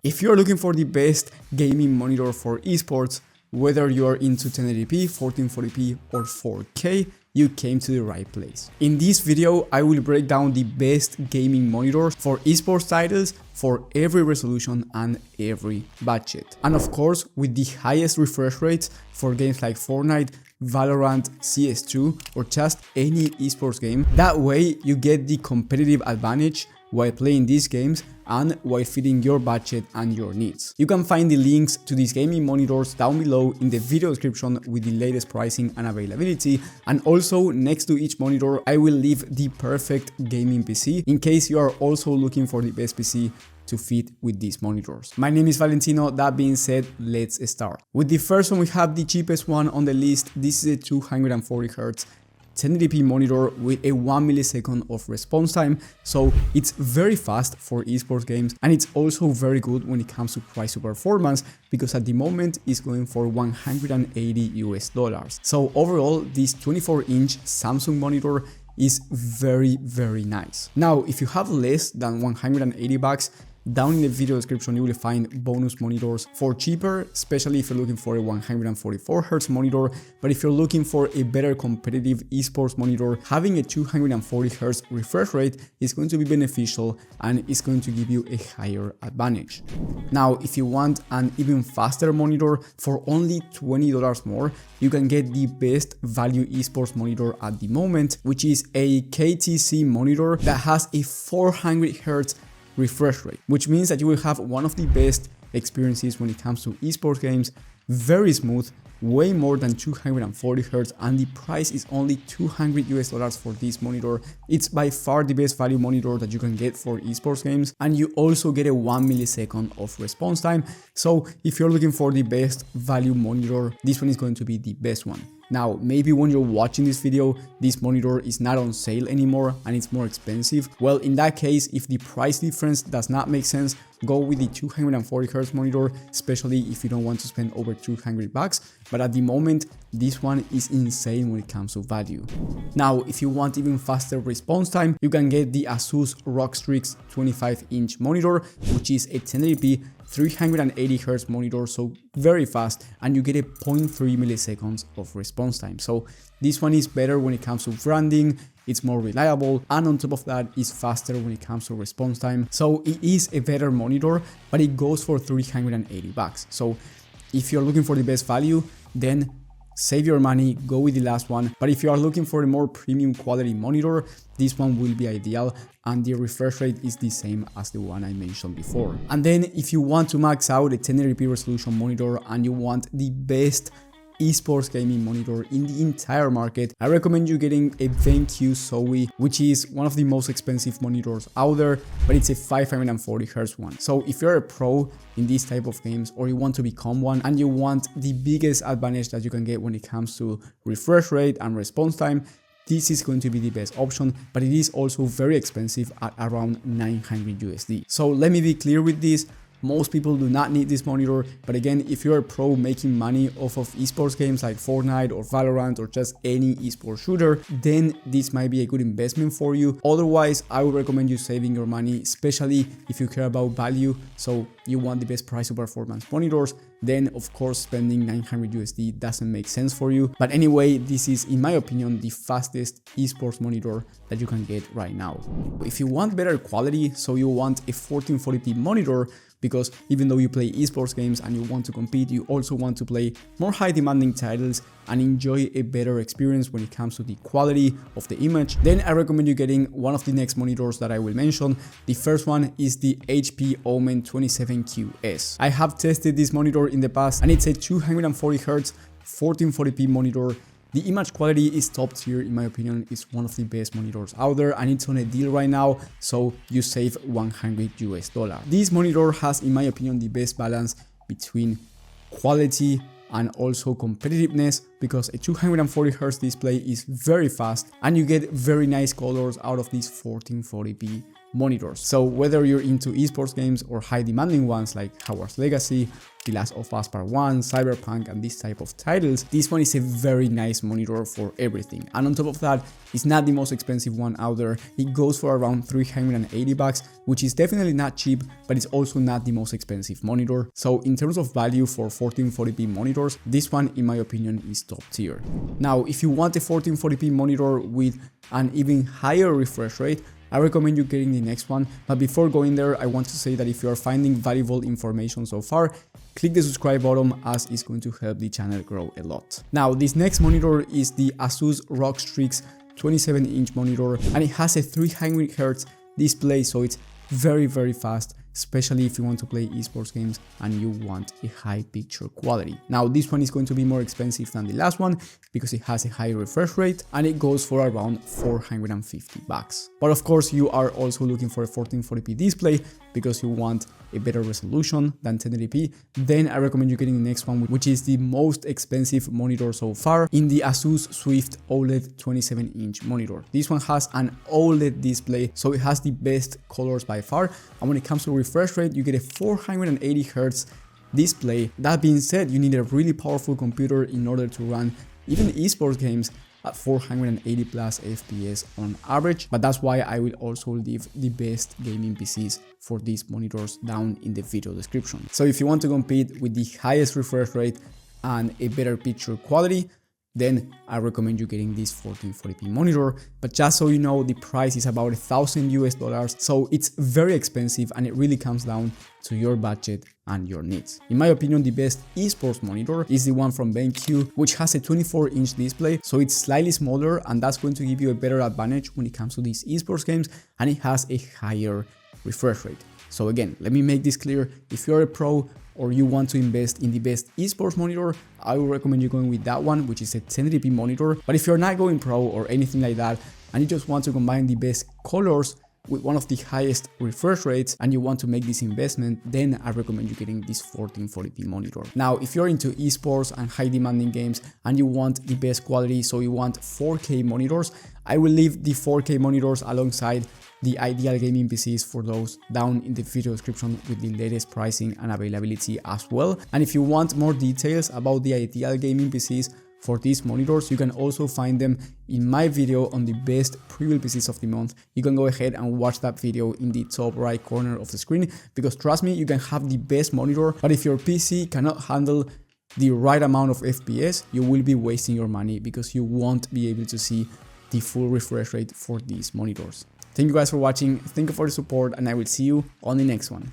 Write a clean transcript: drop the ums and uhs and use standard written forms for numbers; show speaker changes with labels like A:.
A: If you're looking for the best gaming monitor for esports, whether you're into 1080p, 1440p or 4K, you came to the right place. In this video, I will break down the best gaming monitors for esports titles for every resolution and every budget. And of course, with the highest refresh rates for games like Fortnite, Valorant, CS2 or just any esports game. That way you get the competitive advantage while playing these games and while fitting your budget and your needs. You can find the links to these gaming monitors down below in the video description with the latest pricing and availability, and also next to each monitor I will leave the perfect gaming PC in case you are also looking for the best PC to fit with these monitors. My name is Valentino. That being said, let's start. With the first one, we have the cheapest one on the list. This is a 240Hz 1080p monitor with a 1 millisecond of response time, so it's very fast for esports games, and it's also very good when it comes to price to performance because at the moment it's going for $180. So overall, this 24-inch Samsung monitor is very nice. Now, if you have less than 180 bucks, down in the video description you will find bonus monitors for cheaper, especially if you're looking for a 144Hz monitor. But if you're looking for a better competitive esports monitor, having a 240Hz refresh rate is going to be beneficial and it's going to give you a higher advantage. Now, if you want an even faster monitor for only $20 more, you can get the best value esports monitor at the moment, which is a KTC monitor that has a 400Hz refresh rate, which means that you will have one of the best experiences when it comes to esports games. Very smooth, way more than 240Hz, and the price is only $200 for this monitor. It's by far the best value monitor that you can get for esports games, and you also get a 1 millisecond of response time. So if you're looking for the best value monitor, this one is going to be the best one. Now, maybe when you're watching this video, this monitor is not on sale anymore and it's more expensive. Well, in that case, if the price difference does not make sense, go with the 240Hz monitor, especially if you don't want to spend over 200 bucks. But at the moment, this one is insane when it comes to value. Now, if you want even faster response time, you can get the Asus ROG Strix 25-inch monitor, which is a 1080p 380Hz monitor, so very fast, and you get a 0.3 milliseconds of response time. So this one is better when it comes to branding, it's more reliable, and on top of that, it's faster when it comes to response time. So it is a better monitor, but it goes for 380 bucks. So if you're looking for the best value, then save your money, go with the last one. But if you are looking for a more premium quality monitor, this one will be ideal, and the refresh rate is the same as the one I mentioned before. And then if you want to max out a 1080p resolution monitor and you want the best esports gaming monitor in the entire market, I recommend you getting a BenQ Zoe, which is one of the most expensive monitors out there, but it's a 540Hz one. So if you're a pro in these type of games, or you want to become one and you want the biggest advantage that you can get when it comes to refresh rate and response time, this is going to be the best option, but it is also very expensive at around $900. So let me be clear with this. Most people do not need this monitor, but again, if you're a pro making money off of esports games like Fortnite or Valorant or just any esports shooter, then this might be a good investment for you. Otherwise, I would recommend you saving your money, especially if you care about value. So you want the best price to performance monitors, then of course spending $900 doesn't make sense for you. But anyway, this is, in my opinion, the fastest esports monitor that you can get right now. If you want better quality, so you want a 1440p monitor, because even though you play esports games and you want to compete, you also want to play more high demanding titles and enjoy a better experience when it comes to the quality of the image, then I recommend you getting one of the next monitors that I will mention. The first one is the HP Omen 27QS. I have tested this monitor in the past, and it's a 240Hz 1440p monitor. The image quality is top tier, in my opinion. It's one of the best monitors out there, and it's on a deal right now, so you save $100. This monitor has, in my opinion, the best balance between quality and also competitiveness, because a 240Hz display is very fast and you get very nice colors out of this 1440p monitors. So whether you're into esports games or high demanding ones like Hogwarts Legacy, The Last of Us Part 1, Cyberpunk and this type of titles, this one is a very nice monitor for everything. And on top of that, it's not the most expensive one out there. It goes for around 380 bucks, which is definitely not cheap, but it's also not the most expensive monitor. So in terms of value for 1440p monitors, this one in my opinion is top tier. Now, if you want a 1440p monitor with an even higher refresh rate, I recommend you getting the next one. But before going there, I want to say that if you are finding valuable information so far, click the subscribe button as it's going to help the channel grow a lot. Now, this next monitor is the Asus ROG Strix 27-inch monitor, and it has a 300Hz display, so it's very fast, especially if you want to play esports games and you want a high picture quality. Now, this one is going to be more expensive than the last one because it has a high refresh rate and it goes for around 450 bucks. But of course, you are also looking for a 1440p display because you want a better resolution than 1080p. Then I recommend you getting the next one, which is the most expensive monitor so far in the Asus Swift OLED 27-inch monitor. This one has an OLED display, so it has the best colors by far. And when it comes to refresh rate, you get a 480Hz display. That being said, you need a really powerful computer in order to run even esports games at 480 plus FPS on average, but that's why I will also leave the best gaming PCs for these monitors down in the video description. So if you want to compete with the highest refresh rate and a better picture quality, then I recommend you getting this 1440p monitor. But just so you know, the price is about $1,000 US, so it's very expensive and it really comes down to your budget and your needs. In my opinion, the best esports monitor is the one from BenQ, which has a 24-inch display, so it's slightly smaller and that's going to give you a better advantage when it comes to these esports games, and it has a higher refresh rate. So again, let me make this clear. If you're a pro or you want to invest in the best esports monitor, I would recommend you going with that one, which is a 1080p monitor. But if you're not going pro or anything like that, and you just want to combine the best colors with one of the highest refresh rates and you want to make this investment, then I recommend you getting this 1440p monitor. Now, if you're into esports and high demanding games and you want the best quality, so you want 4K monitors, I will leave the 4K monitors alongside the ideal gaming PCs for those down in the video description with the latest pricing and availability as well. And if you want more details about the ideal gaming PCs for these monitors, you can also find them in my video on the best pre-built PCs of the month. You can go ahead and watch that video in the top right corner of the screen, because trust me, you can have the best monitor, but if your PC cannot handle the right amount of FPS, you will be wasting your money because you won't be able to see the full refresh rate for these monitors. Thank you guys for watching, thank you for the support, and I will see you on the next one.